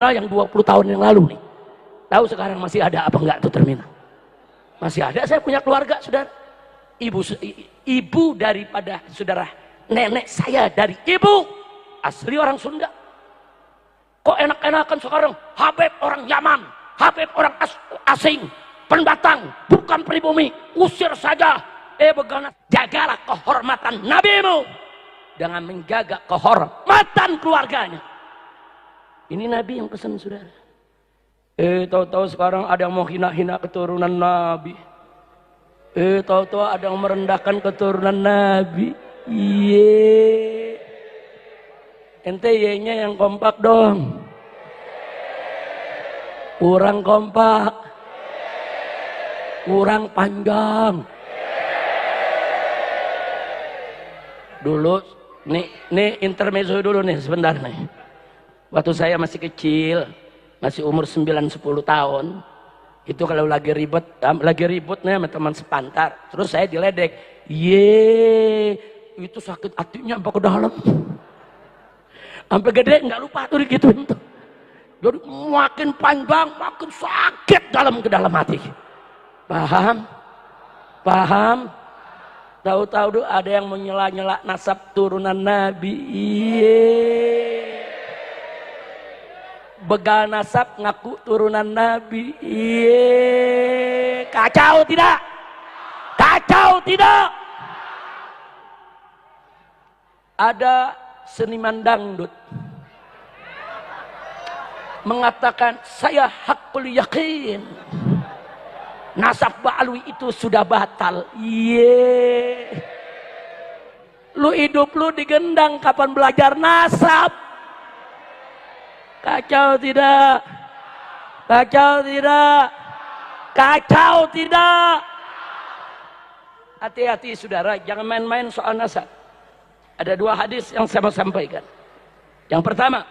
yang 20 tahun yang lalu nih. Tahu sekarang masih ada apa enggak tuh terminal? Masih ada. Saya punya keluarga, saudara. Ibu daripada saudara, nenek saya dari ibu asli orang Sunda. Kok enak-enakan sekarang? Habib orang Yaman, Habib orang asing, pendatang, bukan pribumi, usir saja. Begana, jagalah kehormatan nabimu dengan menjaga kehormatan keluarganya. Ini Nabi yang pesan, saudara. Tahu-tahu sekarang ada yang mau hina-hina keturunan Nabi. Tahu-tahu ada yang merendahkan keturunan Nabi. Iye. Ente ye-nya yang kompak dong. Kurang kompak. Kurang panjang. Dulu, nih intermezzo dulu nih sebentar nih. Waktu saya masih kecil, masih umur 9-10 tahun, itu kalau lagi ribut nih sama teman sepantar, terus saya diledek, itu sakit hatinya sampai ke dalam, sampai gede nggak lupa tuh digituin tuh. Jadi makin panjang, makin sakit ke dalam hati. Paham? Tahu-tahu ada yang menyela-nyela nasab turunan Nabi. Begal nasab ngaku turunan Nabi. Kacau tidak? Kacau tidak? Ada seniman dangdut mengatakan, saya hakul yakin nasab Ba'alwi itu sudah batal. Lu hidup lu digendang, kapan belajar nasab? Kacau tidak? Kacau tidak? Kacau tidak? Hati-hati saudara, jangan main-main soal nasab. Ada 2 hadis yang saya mau sampaikan. Yang pertama,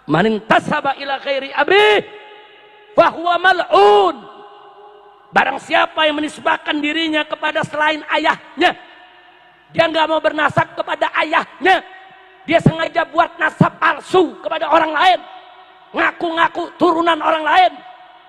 man intasaba ila ghairi abi fahuwa mal'un. Barang siapa yang menisbahkan dirinya kepada selain ayahnya, dia nggak mau bernasab kepada ayahnya, dia sengaja buat nasab palsu kepada orang lain, ngaku-ngaku turunan orang lain.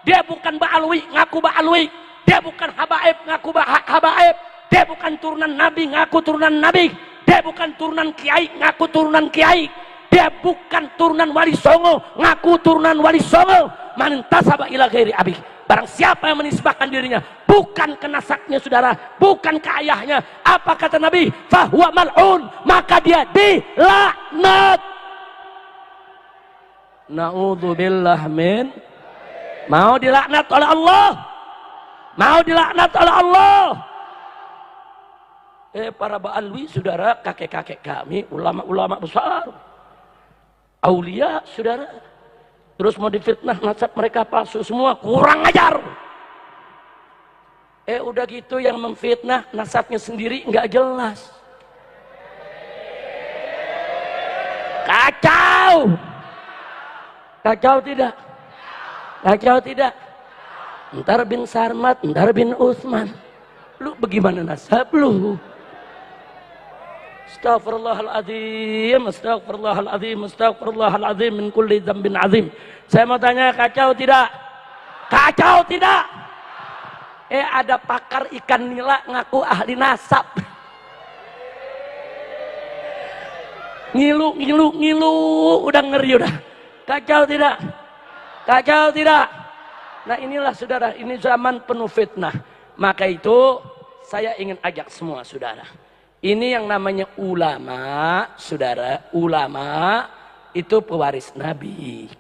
Dia bukan Ba'alwi, ngaku Ba'alwi. Dia bukan habaib, ngaku habaib. Dia bukan turunan Nabi, ngaku turunan Nabi. Dia bukan turunan kiai, ngaku turunan kiai. Dia bukan turunan wali songo, ngaku turunan wali songo. Man intasaba ila ghairi abi. Barang siapa yang menisbahkan dirinya bukan ke nasabnya, saudara, bukan ke ayahnya, apa kata Nabi? Fahuwa mal'un, maka dia dilaknat. Na'udzubillah min. Mau dilaknat oleh Allah? Mau dilaknat oleh Allah? Para Ba'alwi, saudara, kakek-kakek kami, ulama-ulama besar, aulia, saudara, terus mau difitnah nasab mereka palsu semua, kurang ajar. Udah gitu yang memfitnah nasabnya sendiri nggak jelas. Kacau. Kacau tidak? Kacau tidak? Ntar bin Sarmat, ntar bin Utsman. Lu bagaimana nasab lu? Astaghfirullahaladzim, astaghfirullahaladzim, astaghfirullahaladzim min kulli dzambin azim. Saya mau tanya, kacau tidak? Kacau tidak? Ada pakar ikan nila ngaku ahli nasab. Ngilu, udah ngeri udah. Kacau tidak? Kacau tidak? Nah inilah saudara, ini zaman penuh fitnah. Maka itu saya ingin ajak semua saudara. Ini yang namanya ulama, saudara. Ulama itu pewaris Nabi,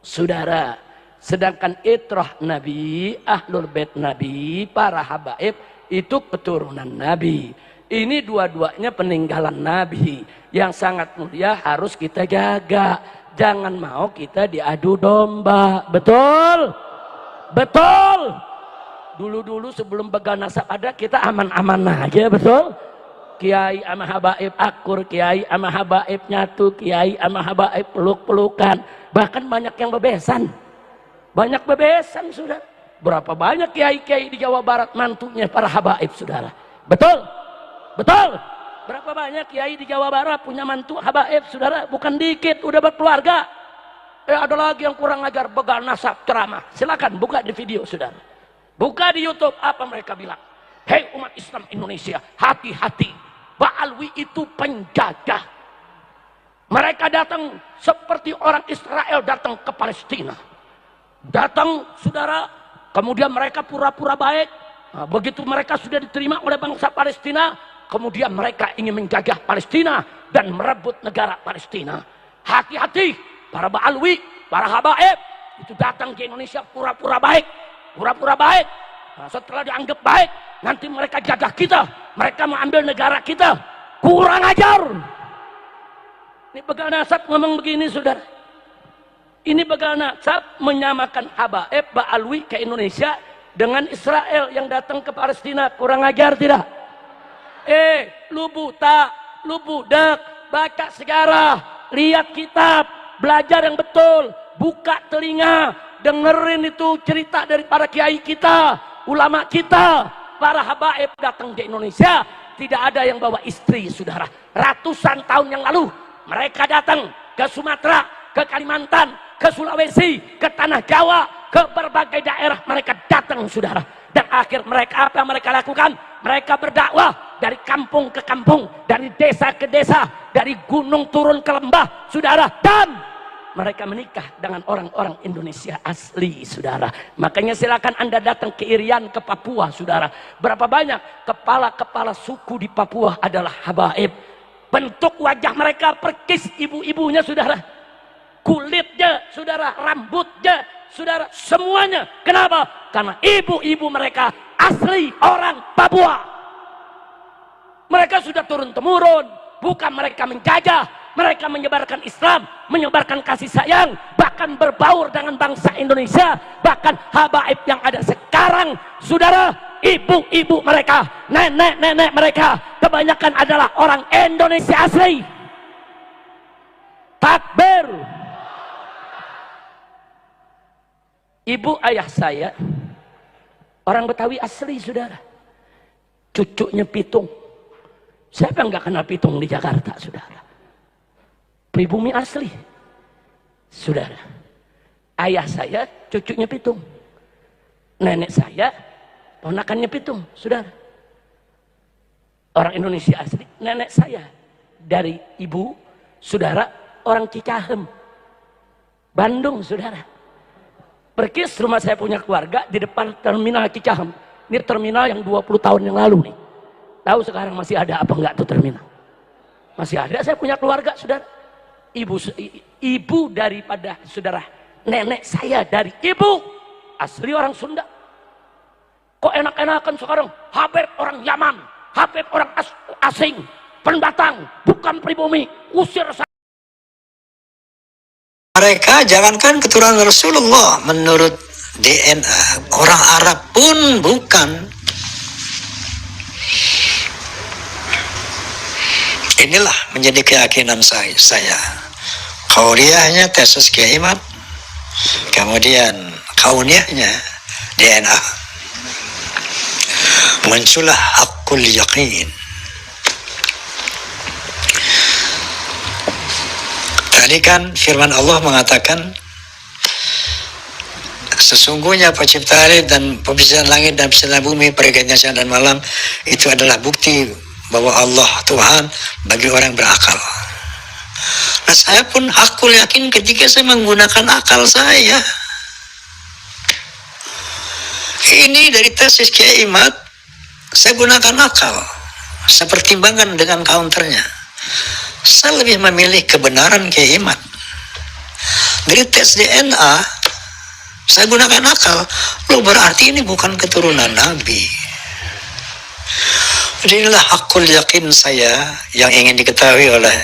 saudara. Sedangkan itrah Nabi, ahlul bait Nabi, para habaib itu keturunan Nabi. Ini dua-duanya peninggalan Nabi yang sangat mulia, harus kita jaga. Jangan mau kita diadu domba. Betul? Betul? Dulu-dulu sebelum begal nasab ada, kita aman-aman aja, betul? Kiai ama habaib akur, kiai ama habaib nyatu, kiai ama habaib peluk-pelukan. Bahkan banyak yang bebesan. Banyak bebesan, saudara. Berapa banyak kiai-kiai di Jawa Barat mantunya para habaib, saudara. Betul? Betul? Berapa banyak kiai di Jawa Barat punya mantu habaib, saudara? Bukan dikit, udah berkeluarga. Ada lagi yang kurang ajar, begal nasab ceramah. Silakan buka di video, saudara. Buka di YouTube, apa mereka bilang? Hei umat Islam Indonesia, hati-hati. Ba'alwi itu penjajah. Mereka datang seperti orang Israel datang ke Palestina. Datang, saudara, kemudian mereka pura-pura baik. Nah, begitu mereka sudah diterima oleh bangsa Palestina, kemudian mereka ingin menjajah Palestina dan merebut negara Palestina. Hati-hati, para Ba'alwi, para habaib itu datang ke Indonesia pura-pura baik, pura-pura baik. Nah, setelah dianggap baik, nanti mereka jajah kita, mereka mau ambil negara kita. Kurang ajar. Ini begal nasab ngomong begini, saudara. Ini begal nasab menyamakan habaib Ba'alwi ke Indonesia dengan Israel yang datang ke Palestina. Kurang ajar tidak? Lu buta, lu budak, baca sejarah, lihat kitab, belajar yang betul, buka telinga, dengerin itu cerita daripada kiai kita, ulama kita. Para habaib datang di Indonesia, tidak ada yang bawa istri, saudara. Ratusan tahun yang lalu mereka datang ke Sumatera, ke Kalimantan, ke Sulawesi, ke tanah Jawa, ke berbagai daerah mereka datang, saudara. Dan akhir mereka apa yang mereka lakukan? Mereka berdakwah dari kampung ke kampung, dari desa ke desa, dari gunung turun ke lembah, saudara. Dan mereka menikah dengan orang-orang Indonesia asli, saudara. Makanya silakan Anda datang ke Irian, ke Papua, saudara. Berapa banyak kepala-kepala suku di Papua adalah habaib. Bentuk wajah mereka perkis ibu-ibunya, saudara. Kulitnya, saudara, rambutnya, saudara, semuanya. Kenapa? Karena ibu-ibu mereka asli orang Papua. Mereka sudah turun-temurun, bukan mereka menjajah. Mereka menyebarkan Islam, menyebarkan kasih sayang, bahkan berbaur dengan bangsa Indonesia. Bahkan habaib yang ada sekarang, saudara, ibu-ibu mereka, nenek-nenek mereka, kebanyakan adalah orang Indonesia asli. Takbir. Ibu ayah saya orang Betawi asli, saudara. Cucunya pitung. Siapa yang nggak kenal pitung di Jakarta, saudara? Pribumi asli, saudara. Ayah saya cucunya pitung, nenek saya ponakannya pitung, saudara. Orang Indonesia asli. Nenek saya dari ibu, saudara, orang Cicahem, Bandung, saudara. Perkis rumah saya punya keluarga di depan terminal Cicahem. Ini terminal yang 20 tahun yang lalu nih. Tahu sekarang masih ada apa enggak tuh terminal? Masih ada. Saya punya keluarga, saudara. Ibu daripada saudara, nenek saya dari ibu asli orang Sunda. Kok enak-enakan sekarang Habib orang Yaman, Habib orang asing, pendatang, bukan pribumi, usir saya. Mereka jangankan keturunan Rasulullah, menurut DNA orang Arab pun bukan. Inilah menjadi keyakinan saya. Qauliyahnya tesis Kiai Imad, kemudian kauniyahnya DNA. Muncullah hakul yaqin. Tadi kan firman Allah mengatakan, sesungguhnya penciptaan dan pembicaraan langit dan penciptaan bumi, pergantian siang dan malam, itu adalah bukti bahwa Allah Tuhan bagi orang berakal. Nah, saya pun hakul yakin ketika saya menggunakan akal saya. Ini dari tesis Kiai Imad, saya gunakan akal. Saya pertimbangkan dengan counternya. Saya lebih memilih kebenaran Kiai Imad. Dari tes DNA, saya gunakan akal. Loh, berarti ini bukan keturunan Nabi. Jadi inilah hakul yakin saya yang ingin diketahui oleh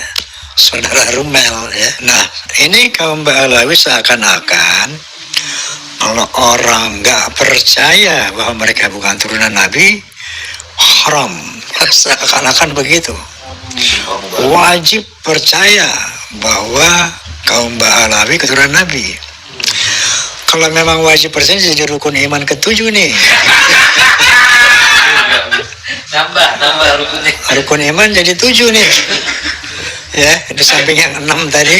saudara Rumel, ya. Nah, ini kaum Ba'alawi seakan-akan kalau orang nggak percaya bahwa mereka bukan turunan Nabi, haram. Seakan-akan begitu. Wajib percaya bahwa kaum Ba'alawi keturunan Nabi. Kalau memang wajib percaya, jadi rukun iman ke-7 nih. Nambah rukunnya. Rukun iman jadi 7 nih. Ya, di samping yang 6 tadi,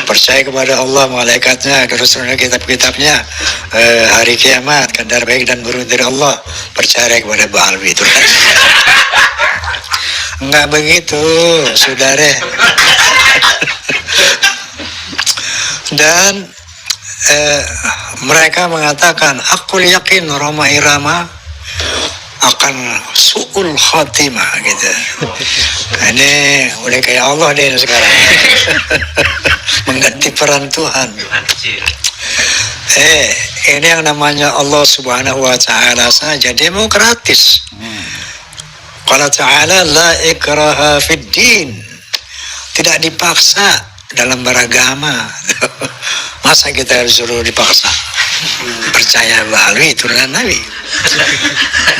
percaya kepada Allah, malaikatnya, Rasulnya, kitab-kitabnya, hari kiamat, kadar baik dan buruk dari Allah, percaya kepada Ba'alwi itu kan. Enggak begitu, saudara. Dan mereka mengatakan, aku yakin Roma Irama akan su'ul khatimah gitu. Ini udah kayak Allah deh sekarang. Mengganti peran Tuhan. Ini yang namanya Allah Subhanahu wa Ta'ala saja demokratis. Qala ta'ala la ikraha fid din. Tidak dipaksa dalam beragama. Masa kita disuruh dipaksa? Percaya Ba'alwi turunan Nabi.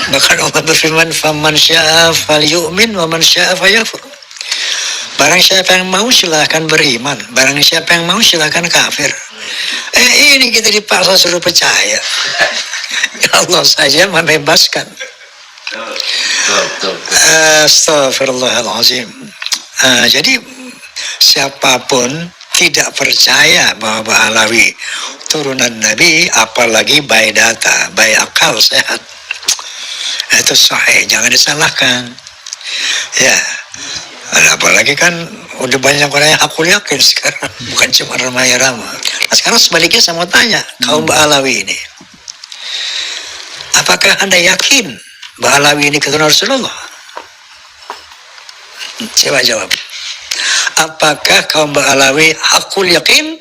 Bahkan Allah berfirman, faman syaa falyu'min wa man syaa fayakfur. Barang siapa yang mau silakan beriman, barang siapa yang mau silakan kafir. Ini kita dipaksa suruh percaya. Allah saja membebaskan. Astaghfirullahaladzim. Jadi siapapun tidak percaya bahwa Ba'alawi turunan Nabi, apalagi by data, by akal sehat, itu sahih, jangan disalahkan. Ya, apalagi kan udah banyak orang yang aku yakin sekarang, bukan cuma Roma Irama. Nah, sekarang sebaliknya saya mau tanya kaum Ba'alawi ini, apakah Anda yakin Ba'alawi ini keturunan Rasulullah? Coba jawab. Apakah kaum Ba'alawi hakul yakin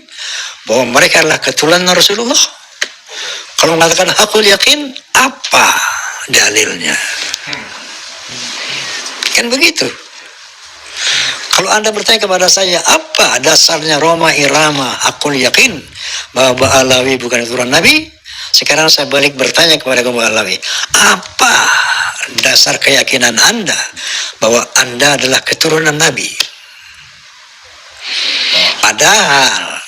bahwa mereka adalah keturunan Rasulullah? Kalau mengatakan hakul yakin, apa dalilnya? Kan begitu. Kalau Anda bertanya kepada saya, apa dasarnya Roma Irama hakul yakin bahwa Ba'alawi bukan keturunan Nabi? Sekarang saya balik bertanya kepada kaum Ba'alawi, apa dasar keyakinan Anda bahwa Anda adalah keturunan Nabi? Padahal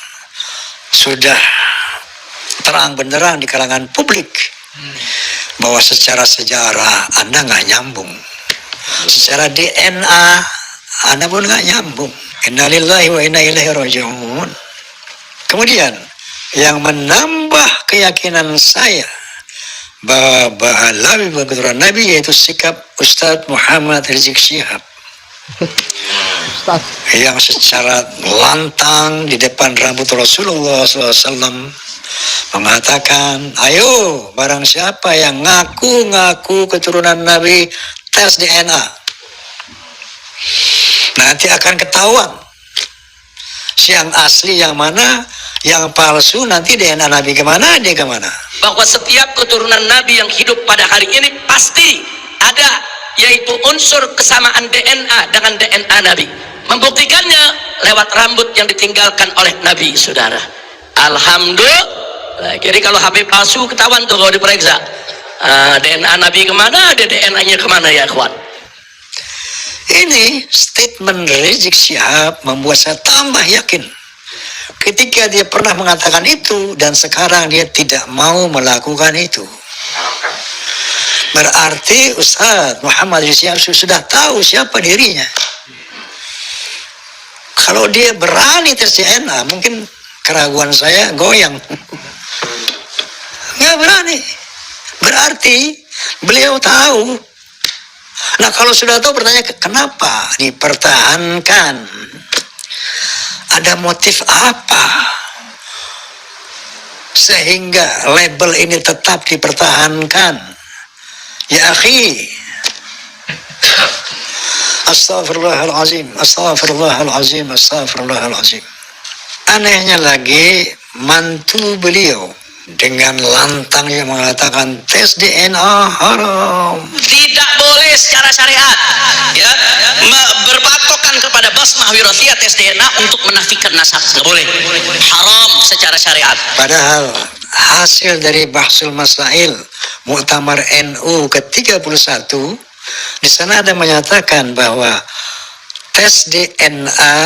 sudah terang benderang di kalangan publik bahwa secara sejarah Anda nggak nyambung, secara DNA Anda pun nggak nyambung. Inna lillahi wa inna ilaihi raji'un. Kemudian yang menambah keyakinan saya bahwa Ba'alawi bukan keturunan Nabi yaitu sikap Ustadz Muhammad Rizik Syihab yang secara lantang di depan rambut Rasulullah SAW mengatakan, ayo barang siapa yang ngaku keturunan Nabi, tes DNA. Nanti akan ketahuan yang asli yang mana, yang palsu. Nanti DNA Nabi kemana, dia kemana. Bahwa setiap keturunan Nabi yang hidup pada hari ini pasti ada, yaitu unsur kesamaan DNA dengan DNA Nabi. Membuktikannya lewat rambut yang ditinggalkan oleh Nabi, saudara. Alhamdulillah. Jadi kalau HP palsu ketahuan tuh kalau diperiksa. DNA Nabi kemana, ada DNA-nya kemana ya kawan. Ini statement Rizik Syihab membuat saya tambah yakin. Ketika dia pernah mengatakan itu dan sekarang dia tidak mau melakukan itu. Berarti Ustadz Muhammad Rizik Syihab sudah tahu siapa dirinya. Kalau dia berani tes DNA, mungkin keraguan saya goyang. Nggak berani. Berarti beliau tahu. Nah kalau sudah tahu, bertanya kenapa dipertahankan? Ada motif apa? Sehingga label ini tetap dipertahankan. Ya akhi, Astaghfirullahaladzim, astaghfirullahaladzim, astaghfirullahaladzim. Anehnya lagi, mantu beliau dengan lantangnya mengatakan tes DNA haram. Tidak boleh secara syariat, ya, berpatokan kepada basmah wirathiyah tes DNA untuk menafikan nasab. Nggak boleh. Haram secara syariat. Padahal hasil dari Bahsul Masail Muktamar NU ke-31, di sana ada menyatakan bahwa tes DNA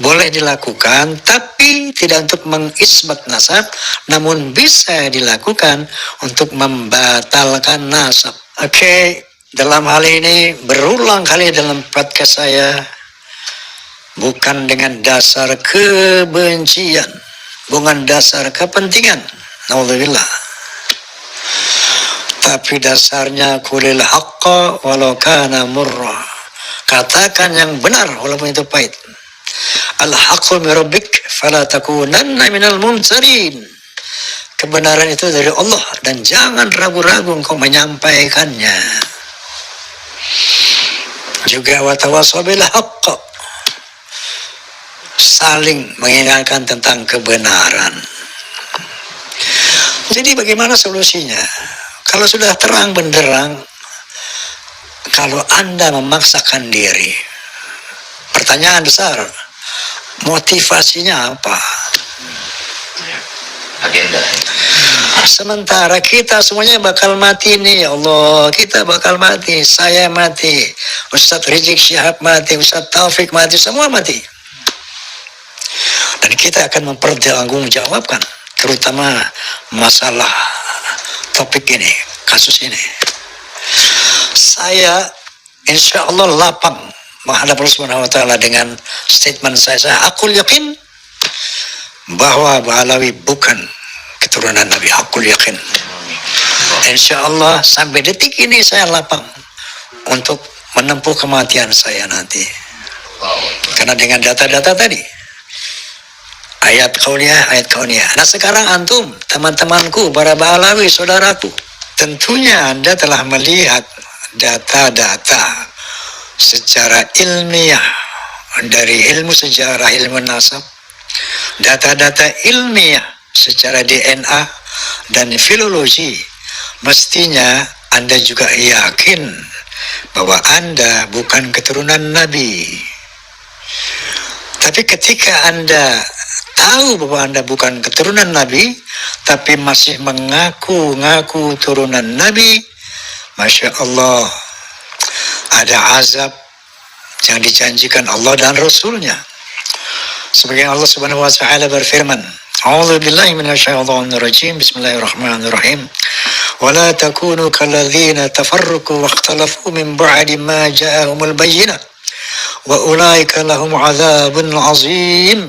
boleh dilakukan, tapi tidak untuk mengisbat nasab, namun bisa dilakukan untuk membatalkan nasab. Oke, dalam hal ini berulang kali dalam podcast saya bukan dengan dasar kebencian, bukan dasar kepentingan, naudzubillah, tapi dasarnya kulil haqqa walau kana murra, katakan yang benar walaupun itu pahit. Al haqqu min rabbik fala takunanna minal mumtarin, kebenaran itu dari Allah dan jangan ragu-ragu engkau menyampaikannya. Juga watawassaw bil haqq, saling mengingatkan tentang kebenaran. Jadi bagaimana solusinya? Kalau sudah terang benderang, kalau Anda memaksakan diri, pertanyaan besar, motivasinya apa? Agenda. Sementara kita semuanya bakal mati nih, ya Allah, kita bakal mati, saya mati, Ustadz Rizik Syihab mati, Ustadz Taufik mati, semua mati. Dan kita akan mempertanggungjawabkan terutama masalah topik ini, kasus ini. Saya insya Allah lapang menghadap Allah Subhanahu wa Ta'ala dengan statement saya aku yakin bahwa Ba'alawi bukan keturunan Nabi, aku yakin. Insya Allah sampai detik ini saya lapang untuk menempuh kematian saya nanti. Karena dengan data-data tadi, ayat kauniyah. Nah sekarang antum, teman-temanku, para Ba'alawi, saudaraku, tentunya Anda telah melihat data-data secara ilmiah dari ilmu sejarah, ilmu nasab, data-data ilmiah secara DNA dan filologi. Mestinya Anda juga yakin bahwa Anda bukan keturunan Nabi. Tapi ketika Anda tahu bahwa Anda bukan keturunan Nabi, tapi masih mengaku-ngaku turunan Nabi, Masya Allah, ada azab yang dijanjikan Allah dan Rasulnya. Sebagaimana Allah Subhanahu wa Ta'ala berfirman, A'udzu billahi minasyaitonir rajim, Bismillahirrahmanirrahim. Wa la takunu kalladzina tafarraqu wa ikhtalafu min ba'di ma ja'ahumul bayyinah wa ulaika lahum 'adzabun 'azim.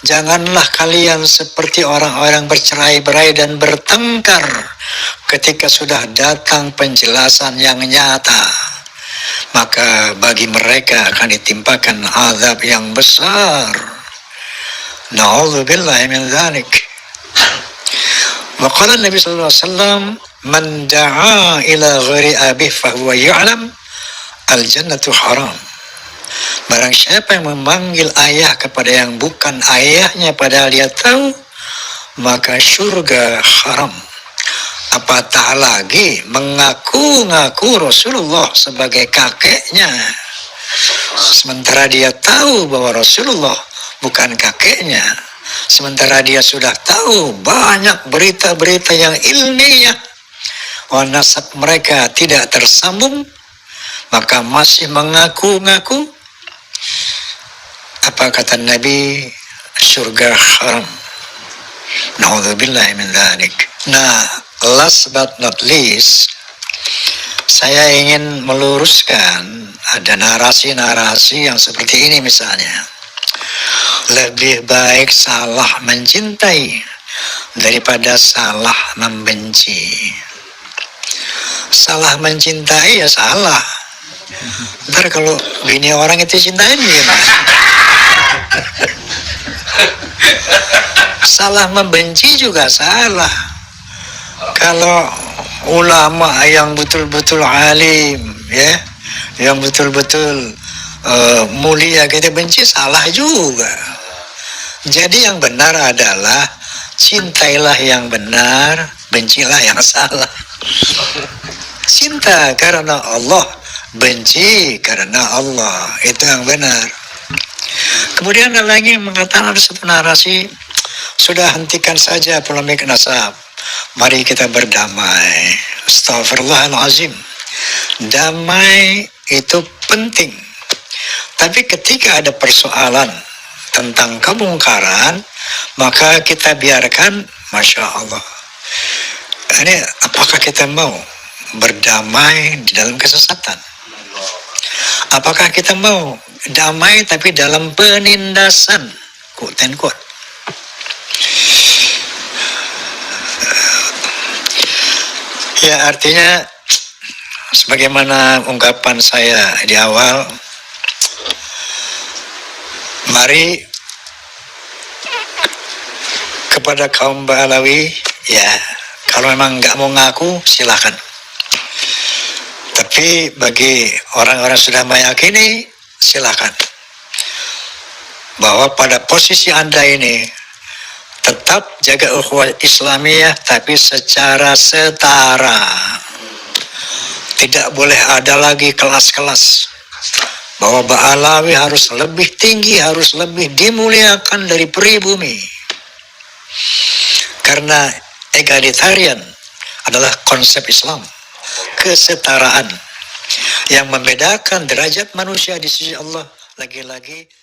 Janganlah kalian seperti orang-orang bercerai-berai dan bertengkar ketika sudah datang penjelasan yang nyata. Maka bagi mereka akan ditimpakan azab yang besar. Na'udzubillahi min dzalik. Wa qala Nabi sallallahu alaihi wasallam, "Man da'a ila ghairi abihi fa huwa ya'lam al-jannatu haram." Barang siapa yang memanggil ayah kepada yang bukan ayahnya padahal dia tahu, maka surga haram. Apatah lagi mengaku-ngaku Rasulullah sebagai kakeknya, sementara dia tahu bahwa Rasulullah bukan kakeknya, sementara dia sudah tahu banyak berita-berita yang ilmiah bahwa nasab mereka tidak tersambung, maka masih mengaku-ngaku. Apa kata Nabi? Surga haram. Na'udzubillahi min dzalik. Nah, last but not least, saya ingin meluruskan ada narasi-narasi yang seperti ini misalnya. Lebih baik salah mencintai daripada salah membenci. Salah mencintai ya salah. Ntar kalau bini orang itu cintain gimana? Salah membenci juga salah. Kalau ulama yang betul-betul alim, ya, yang betul-betul mulia kita benci, salah juga. Jadi yang benar adalah cintailah yang benar, bencilah yang salah. Cinta karena Allah, benci karena Allah, itu yang benar. Kemudian ada lagi yang mengatakan ada satu narasi, sudah hentikan saja polemik nasab, mari kita berdamai. Astagfirullahalazim. Damai itu penting, tapi ketika ada persoalan tentang kemungkaran, maka kita biarkan. Masya Allah, ini apakah kita mau berdamai di dalam kesesatan? Apakah kita mau damai tapi dalam penindasan, quote and quote. Ya, artinya sebagaimana ungkapan saya di awal, mari kepada kaum Ba'alawi, ya kalau memang nggak mau ngaku silakan. Tapi bagi orang-orang sudah meyakini, silakan. Bahwa pada posisi Anda ini tetap jaga ukhuwah Islamiyah tapi secara setara. Tidak boleh ada lagi kelas-kelas. Bahwa Ba'alawi harus lebih tinggi, harus lebih dimuliakan dari pribumi. Karena egalitarian adalah konsep Islam, kesetaraan yang membedakan derajat manusia di sisi Allah lagi-lagi